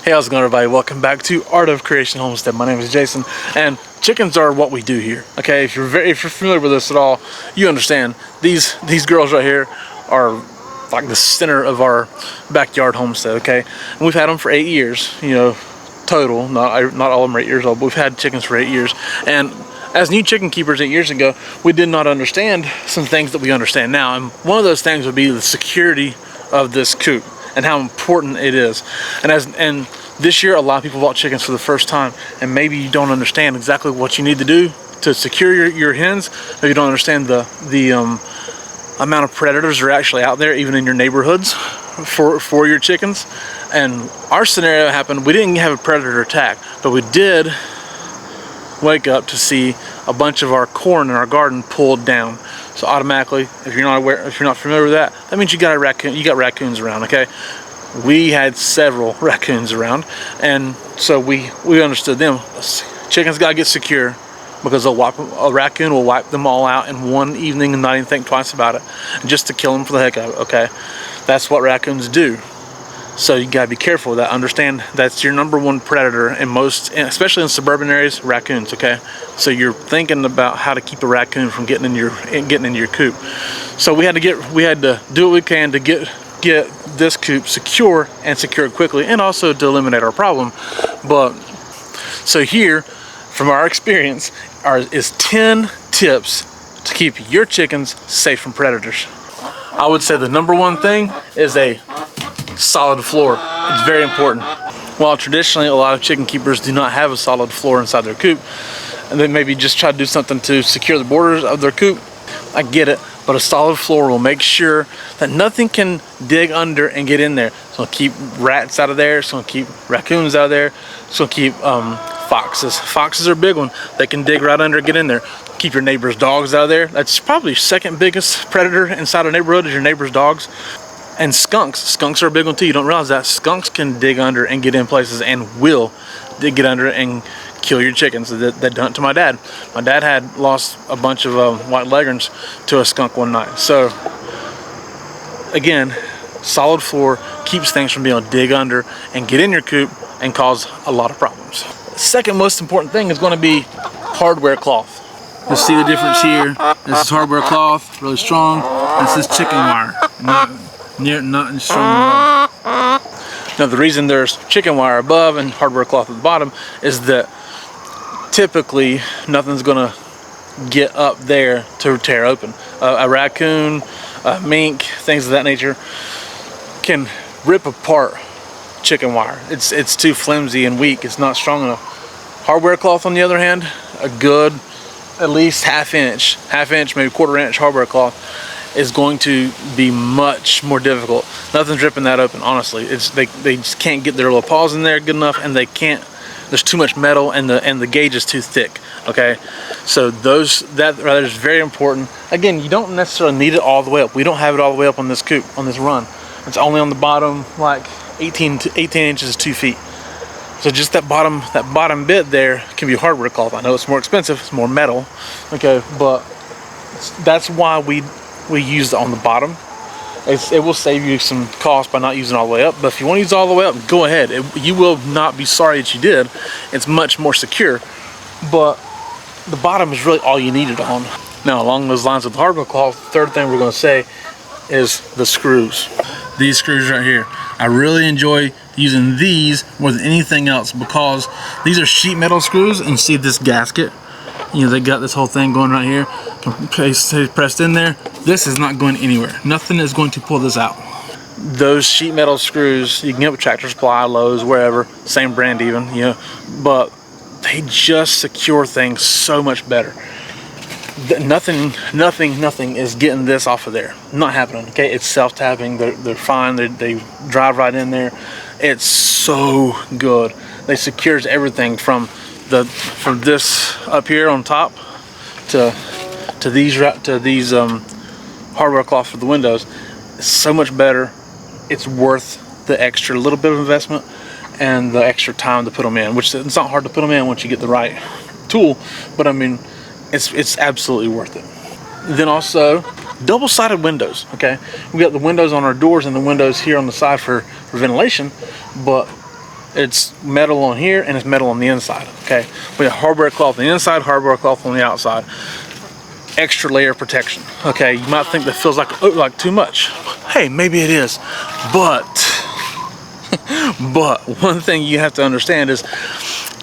Hey, how's it going, everybody? Welcome back to Art of Creation Homestead. My name is Jason, and chickens are what we do here. Okay, if you're familiar with this at all, you understand these girls right here are like the center of our backyard homestead. Okay, and we've had them for 8 years. You know, total. Not all of them are 8 years old, but we've had chickens for 8 years. And as new chicken keepers 8 years ago, we did not understand some things that we understand now. And one of those things would be the security of this coop and how important it is. And this year, a lot of people bought chickens for the first time, and maybe you don't understand exactly what you need to do to secure your hens. Maybe you don't understand the amount of predators that are actually out there, even in your neighborhoods, for your chickens. And our scenario happened, we didn't have a predator attack, but we did wake up to see a bunch of our corn in our garden pulled down. So automatically, if you're not familiar with that, that means you got raccoons around. Okay, we had several raccoons around, and so we understood them. Chickens gotta get secure, because a raccoon will wipe them all out in one evening and not even think twice about it, just to kill them for the heck of it. Okay, that's what raccoons do. So you gotta be careful with that. Understand that's your number one predator in most, especially in suburban areas, raccoons. Okay, so you're thinking about how to keep a raccoon from getting in your coop. So we had to do what we can to get this coop secure and secure quickly, and also to eliminate our problem. But so here, from our experience, is 10 tips to keep your chickens safe from predators. I would say the number one thing is a solid floor. It's very important. While traditionally a lot of chicken keepers do not have a solid floor inside their coop, and they maybe just try to do something to secure the borders of their coop, I get it, but a solid floor will make sure that nothing can dig under and get in there. It's gonna keep rats out of there, it's gonna keep raccoons out of there, it's gonna keep foxes. Foxes are a big one. They can dig right under and get in there. Keep your neighbor's dogs out of there. That's probably your second biggest predator inside a neighborhood, is your neighbor's dogs. And skunks. Skunks are a big one too. You don't realize that. Skunks can dig under and get in places, and will get under and kill your chickens. That done it to my dad. My dad had lost a bunch of white leghorns to a skunk one night. So again, solid floor keeps things from being able to dig under and get in your coop and cause a lot of problems. Second most important thing is going to be hardware cloth. You'll see the difference here. This is hardware cloth, really strong. This is chicken wire. Not strong enough. Now the reason there's chicken wire above and hardware cloth at the bottom is that typically nothing's gonna get up there to tear open. A raccoon, a mink, things of that nature can rip apart chicken wire. It's too flimsy and weak. It's not strong enough. Hardware cloth, on the other hand, a good at least half inch, maybe quarter-inch hardware cloth is going to be much more difficult. Nothing's ripping that open, honestly. They just can't get their little paws in there good enough, and they can't. There's too much metal, and the gauge is too thick. Okay, so that is very important. Again, you don't necessarily need it all the way up. We don't have it all the way up on this coop, on this run. It's only on the bottom, like 18 inches, 2 feet. So just that bottom bit there can be hardware cloth. I know it's more expensive, it's more metal. Okay, but that's why we use it on the bottom. It will save you some cost by not using it all the way up, but if you want to use it all the way up, go ahead. You will not be sorry that you did. It's much more secure, but the bottom is really all you need it on. Now, along those lines with the hardware cloth, the third thing we're going to say is the screws. These screws right here. I really enjoy using these more than anything else, because these are sheet metal screws, and you see this gasket. You know, they got this whole thing going right here, pressed in there. This is not going anywhere. Nothing is going to pull this out. Those sheet metal screws you can get with Tractor Supply, Lowe's, wherever, same brand even, you know, but they just secure things so much better. Nothing is getting this off of there. Not happening. Okay, it's self-tapping. They're fine. They drive right in there. It's so good. They secures everything from this up here on top to these hardware cloth for the windows. It's so much better. It's worth the extra little bit of investment and the extra time to put them in, which it's not hard to put them in once you get the right tool, but I mean, it's absolutely worth it. Then also double-sided windows. Okay, we got the windows on our doors and the windows here on the side for ventilation, but It's metal on here and it's metal on the inside, okay? We have hardware cloth on the inside, hardware cloth on the outside. Extra layer of protection, okay? You might think that feels like too much. Hey, maybe it is, but but one thing you have to understand is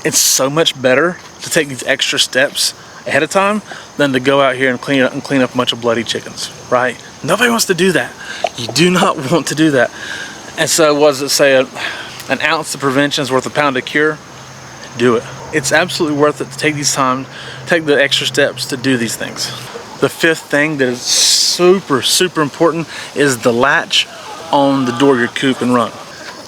it's so much better to take these extra steps ahead of time than to go out here and clean up a bunch of bloody chickens, right? Nobody wants to do that. You do not want to do that. And so what does it say? An ounce of prevention is worth a pound of cure. Do it. It's absolutely worth it to take the extra steps to do these things. The fifth thing that is super, super important is the latch on the door of your coop and run.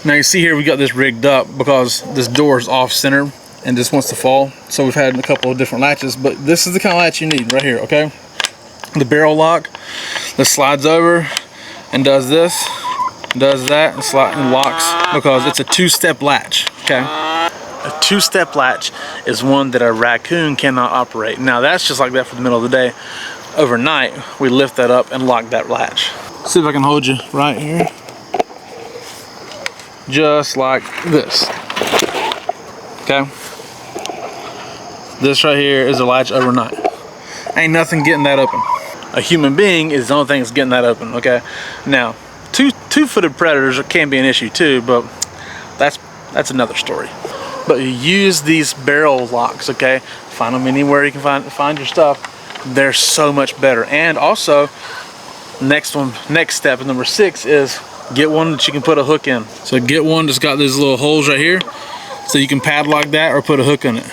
Now you see here we got this rigged up because this door is off center and just wants to fall. So we've had a couple of different latches, but this is the kind of latch you need right here, okay? The barrel lock that slides over and does this, does that, and locks, because it's a two-step latch, okay? A two-step latch is one that a raccoon cannot operate. Now that's just like that for the middle of the day. Overnight, we lift that up and lock that latch. See if I can hold you right here. Just like this, okay? This right here is a latch overnight. Ain't nothing getting that open. A human being is the only thing that's getting that open, okay? Now, two-footed predators can be an issue too, but that's another story. But you use these barrel locks, okay? Find them anywhere you can find your stuff. They're so much better. And also, next step, number 6 is get one that you can put a hook in. So get one that's got these little holes right here, so you can padlock that or put a hook in it.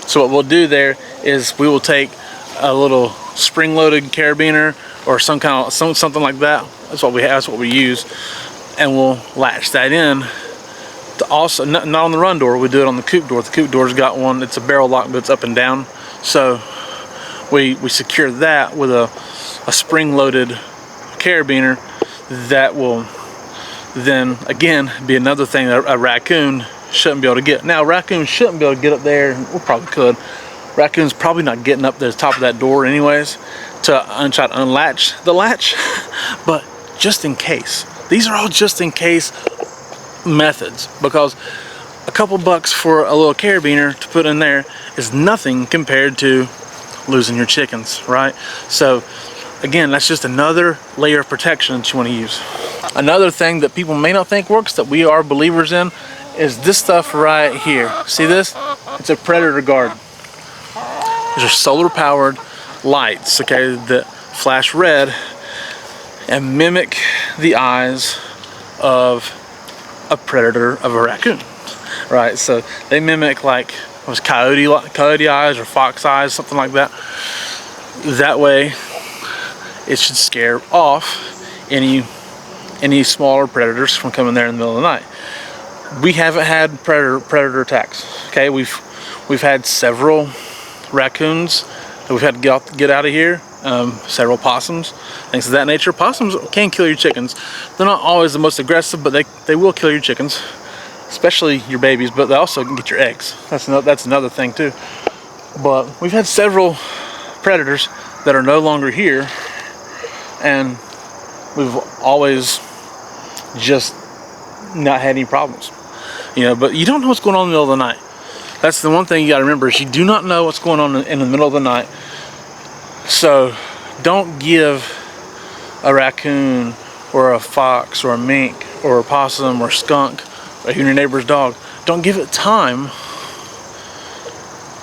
So what we'll do there is we will take a little spring-loaded carabiner or something like that. That's what we have. That's what we use, and we'll latch that in. To also not on the run door, we do it on the coop door. The coop door's got one. It's a barrel lock, but it's up and down. So we secure that with a spring-loaded carabiner that will then again be another thing that a raccoon shouldn't be able to get. Now raccoons shouldn't be able to get up there. We probably could. Raccoon's probably not getting up to the top of that door anyways to try to unlatch the latch, but just in case. These are all just in case methods, because a couple bucks for a little carabiner to put in there is nothing compared to losing your chickens, right? So again, that's just another layer of protection that you want to use. Another thing that people may not think works that we are believers in is this stuff right here. See this? It's a predator guard. These are solar powered lights, okay, that flash red and mimic the eyes of a predator, of a raccoon, right? So they mimic like coyote eyes or fox eyes, something like that. That way it should scare off any smaller predators from coming there in the middle of the night. We haven't had predator attacks, okay? We've had several raccoons that we've had to get out of here, several possums, things of that nature. Possums can kill your chickens. They're not always the most aggressive, but they will kill your chickens, especially your babies, but they also can get your eggs. That's another thing too. But we've had several predators that are no longer here, and we've always just not had any problems, you know. But you don't know what's going on in the middle of the night. That's the one thing you got to remember, is you do not know what's going on in the middle of the night. So don't give a raccoon or a fox or a mink or a possum or a skunk or even your neighbor's dog, don't give it time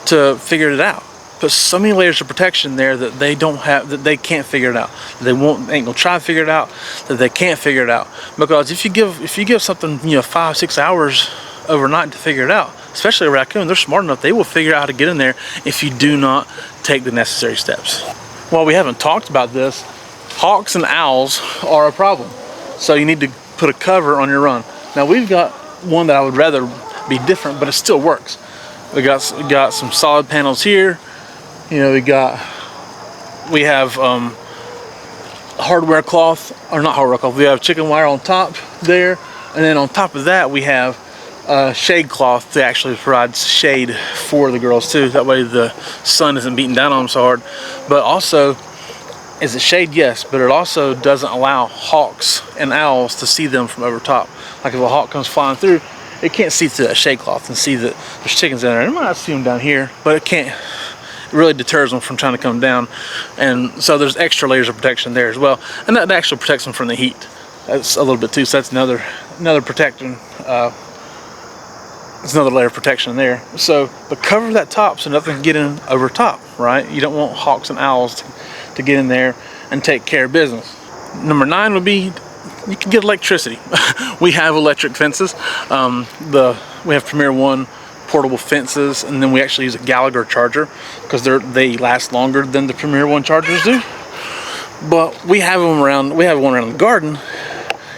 to figure it out. Put so many layers of protection there that they don't have, that they can't figure it out. They ain't gonna try to figure it out, that they can't figure it out. Because if you give something, 5-6 hours overnight to figure it out, especially a raccoon, they're smart enough, they will figure out how to get in there if you do not take the necessary steps. While we haven't talked about this, hawks and owls are a problem. So you need to put a cover on your run. Now we've got one that I would rather be different, but it still works. We got some solid panels here. We have hardware cloth, or not hardware cloth, we have chicken wire on top there, and then on top of that we have shade cloth that actually provides shade for the girls too. That way the sun isn't beating down on them so hard. But also, is it shade? Yes, but it also doesn't allow hawks and owls to see them from over top. Like if a hawk comes flying through, it can't see through that shade cloth and see that there's chickens in there. It might not see them down here, but it can't. It really deters them from trying to come down, and so there's extra layers of protection there as well, and that actually protects them from the heat. That's a little bit too. So that's another protection. It's another layer of protection there. So, but cover that top so nothing can get in over top, right? You don't want hawks and owls to get in there and take care of business. Number 9 would be you can get electricity. We have electric fences. We have Premier One portable fences, and then we actually use a Gallagher charger because they last longer than the Premier One chargers do. But we have them around. We have one around the garden,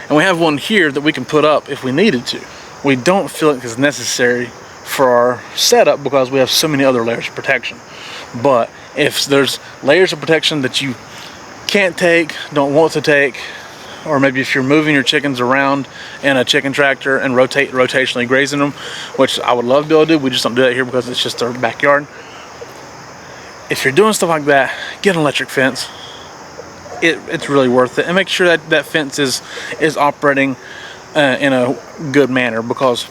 and we have one here that we can put up if we needed to. We don't feel it is necessary for our setup because we have so many other layers of protection. But if there's layers of protection that you can't take, don't want to take, or maybe if you're moving your chickens around in a chicken tractor and rotationally grazing them, which I would love to be able to do, we just don't do that here because it's just our backyard. If you're doing stuff like that, get an electric fence. It's really worth it, and make sure that fence is operating in a good manner, because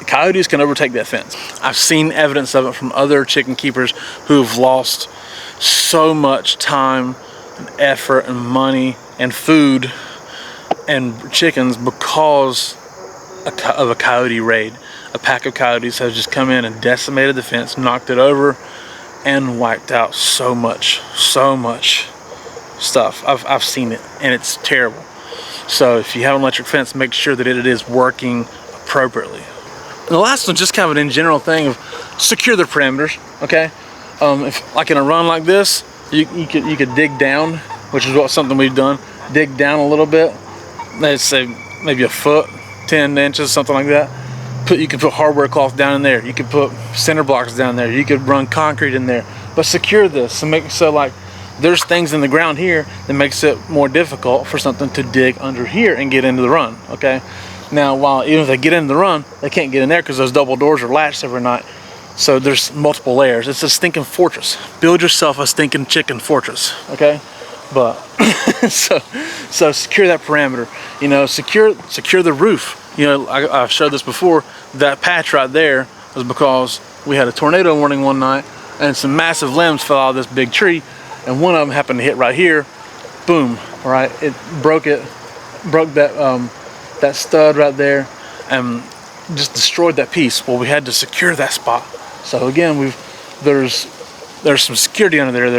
coyotes can overtake that fence. I've seen evidence of it from other chicken keepers who've lost so much time and effort and money and food and chickens because of a coyote raid. A pack of coyotes has just come in and decimated the fence, knocked it over, and wiped out so much stuff. I've seen it, and it's terrible. So if you have an electric fence, make sure that it is working appropriately. And the last one, just kind of an in general thing of secure the perimeters. Okay, if like in a run like this, you could dig down, which is something we've done. Dig down a little bit, let's say maybe a foot, 10 inches, something like that. You could put hardware cloth down in there. You could put center blocks down there. You could run concrete in there, but secure this and make it so like there's things in the ground here that makes it more difficult for something to dig under here and get into the run. Okay, now even if they get into the run, they can't get in there because those double doors are latched every night. So there's multiple layers. It's a stinking fortress. Build yourself a stinking chicken fortress. Okay. But so secure that parameter, you know, secure the roof. You know, I've showed this before. That patch right there was because we had a tornado warning one night, and some massive limbs fell out of this big tree, and one of them happened to hit right here. Boom! Right, it broke that stud right there, and just destroyed that piece. Well, we had to secure that spot. So again, there's some security under there.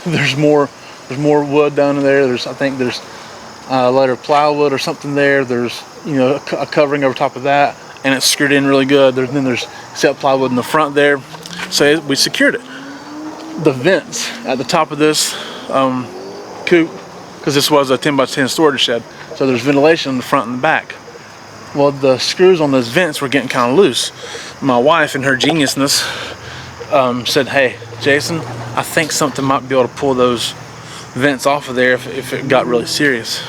There's more wood down in there. I think there's a layer of plywood or something there. There's, you know, a covering over top of that, and it's secured in really good. Then there's set plywood in the front there. So we secured it. The vents at the top of this coop, because this was a 10x10 storage shed, so there's ventilation in the front and the back. Well, the screws on those vents were getting kind of loose. My wife, in her geniusness, said, "Hey, Jason, I think something might be able to pull those vents off of there if it got really serious."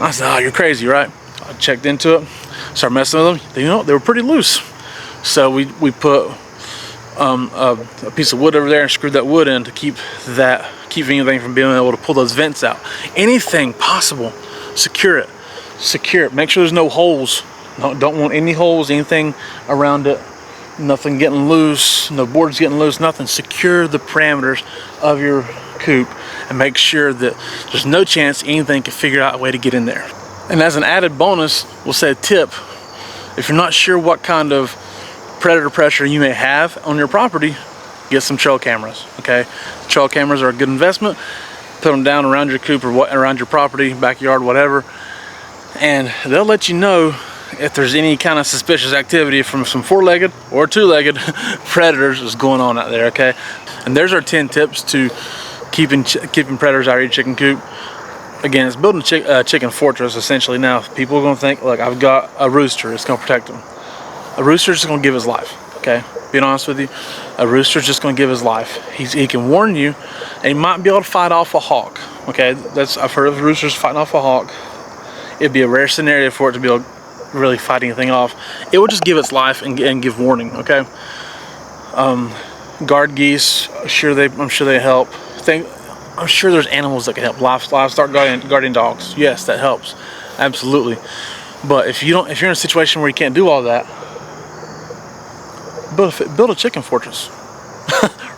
I said, "Oh, you're crazy, right?" I checked into it, started messing with them. You know, they were pretty loose. So we put a piece of wood over there and screwed that wood in to keep anything from being able to pull those vents out. Anything possible, secure it. Make sure there's no holes. Don't want any holes, anything around it. Nothing getting loose, no boards getting loose, nothing. Secure the parameters of your coop and make sure that there's no chance anything can figure out a way to get in there. And as an added bonus, we'll say a tip: if you're not sure what kind of predator pressure you may have on your property, get some trail cameras. Okay, trail cameras are a good investment. Put them down around your coop or around your property, backyard, whatever, and they'll let you know if there's any kind of suspicious activity from some four-legged or two-legged predators is going on out there. Okay, and there's our 10 tips to keeping predators out of your chicken coop. Again, it's building a chicken fortress essentially. Now, people are going to think, look, I've got a rooster, it's going to protect them. A rooster's just going to give his life. Okay, being honest with you, a rooster's just going to give his life. He can warn you, and he might be able to fight off a hawk. Okay, I've heard of roosters fighting off a hawk. It'd be a rare scenario for it to be able to really fight anything off. It will just give its life and give warning. Okay, guard geese, I'm sure they help. I'm sure there's animals that can help. Livestock guardian dogs, yes, that helps, absolutely. But if you're in a situation where you can't do all that, build a chicken fortress.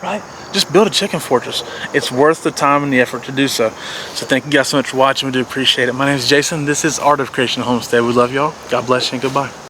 Right? Just build a chicken fortress. It's worth the time and the effort to do so. So thank you guys so much for watching. We do appreciate it. My name is Jason. This is Art of Creation Homestead. We love y'all. God bless you and goodbye.